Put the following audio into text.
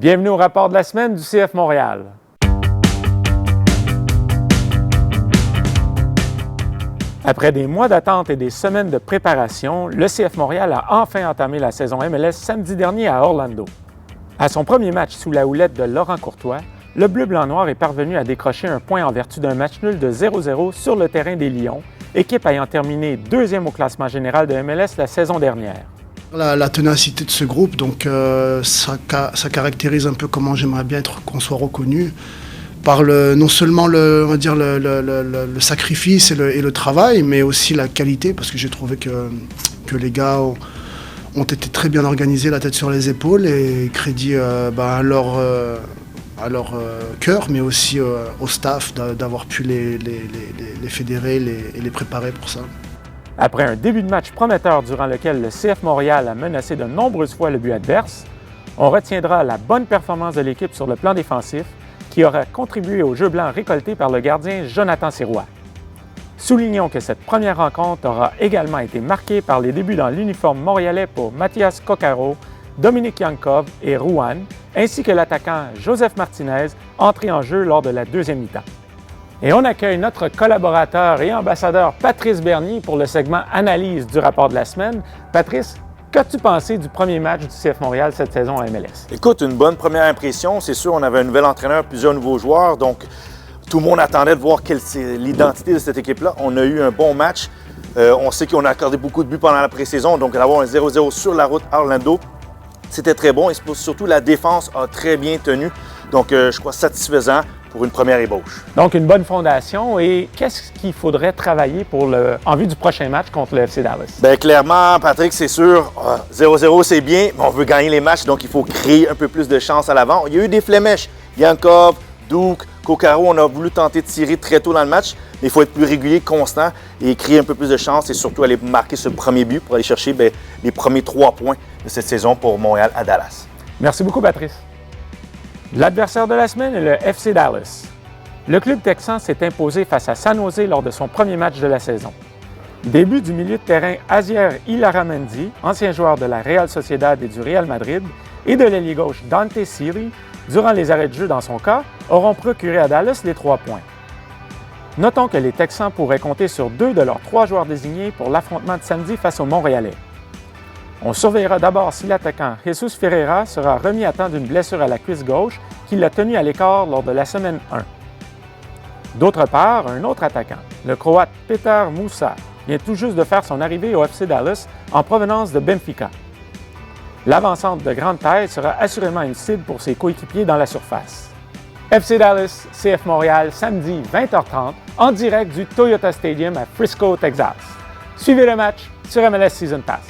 Bienvenue au rapport de la semaine du CF Montréal. Après des mois d'attente et des semaines de préparation, le CF Montréal a enfin entamé la saison MLS samedi dernier à Orlando. À son premier match sous la houlette de Laurent Courtois, le bleu-blanc-noir est parvenu à décrocher un point en vertu d'un match nul de 0-0 sur le terrain des Lions, équipe ayant terminé deuxième au classement général de MLS la saison dernière. La ténacité de ce groupe, donc, ça caractérise un peu comment j'aimerais bien qu'on soit reconnu par non seulement le sacrifice et le travail, mais aussi la qualité, parce que j'ai trouvé que les gars ont été très bien organisés, la tête sur les épaules, et crédit à leur cœur, mais aussi au staff d'avoir pu les fédérer et les préparer pour ça. Après un début de match prometteur durant lequel le CF Montréal a menacé de nombreuses fois le but adverse, on retiendra la bonne performance de l'équipe sur le plan défensif qui aura contribué au jeu blanc récolté par le gardien Jonathan Sirois. Soulignons que cette première rencontre aura également été marquée par les débuts dans l'uniforme montréalais pour Mathias Coccaro, Dominique Yankov et Rouan, ainsi que l'attaquant Joseph Martinez, entré en jeu lors de la deuxième mi-temps. Et on accueille notre collaborateur et ambassadeur Patrice Bernier pour le segment Analyse du rapport de la semaine. Patrice, qu'as-tu pensé du premier match du CF Montréal cette saison à MLS? Écoute, une bonne première impression. C'est sûr, on avait un nouvel entraîneur, plusieurs nouveaux joueurs, donc tout le monde attendait de voir quelle est l'identité de cette équipe-là. On a eu un bon match. On sait qu'on a accordé beaucoup de buts pendant la pré-saison, donc d'avoir un 0-0 sur la route à Orlando, c'était très bon et surtout la défense a très bien tenu. Donc, je crois satisfaisant pour une première ébauche. Donc, une bonne fondation. Et qu'est-ce qu'il faudrait travailler en vue du prochain match contre le FC Dallas? Bien, clairement, Patrick, c'est sûr, 0-0, c'est bien, mais on veut gagner les matchs, donc il faut créer un peu plus de chance à l'avant. Il y a eu des flémèches. Yankov, Duke, Coccaro, on a voulu tenter de tirer très tôt dans le match, mais il faut être plus régulier, constant et créer un peu plus de chance et surtout aller marquer ce premier but pour aller chercher les premiers 3 points de cette saison pour Montréal à Dallas. Merci beaucoup, Patrice. L'adversaire de la semaine est le FC Dallas. Le club texan s'est imposé face à San Jose lors de son premier match de la saison. Début du milieu de terrain Asier Ilaramendi, ancien joueur de la Real Sociedad et du Real Madrid, et de l'ailier gauche Dante Siri, durant les arrêts de jeu dans son cas, auront procuré à Dallas les 3 points. Notons que les Texans pourraient compter sur 2 de leurs 3 joueurs désignés pour l'affrontement de samedi face aux Montréalais. On surveillera d'abord si l'attaquant Jesus Ferreira sera remis à temps d'une blessure à la cuisse gauche qui l'a tenu à l'écart lors de la semaine 1. D'autre part, un autre attaquant, le Croate Petar Musa, vient tout juste de faire son arrivée au FC Dallas en provenance de Benfica. L'avancante de grande taille sera assurément une cible pour ses coéquipiers dans la surface. FC Dallas, CF Montréal, samedi 20h30, en direct du Toyota Stadium à Frisco, Texas. Suivez le match sur MLS Season Pass.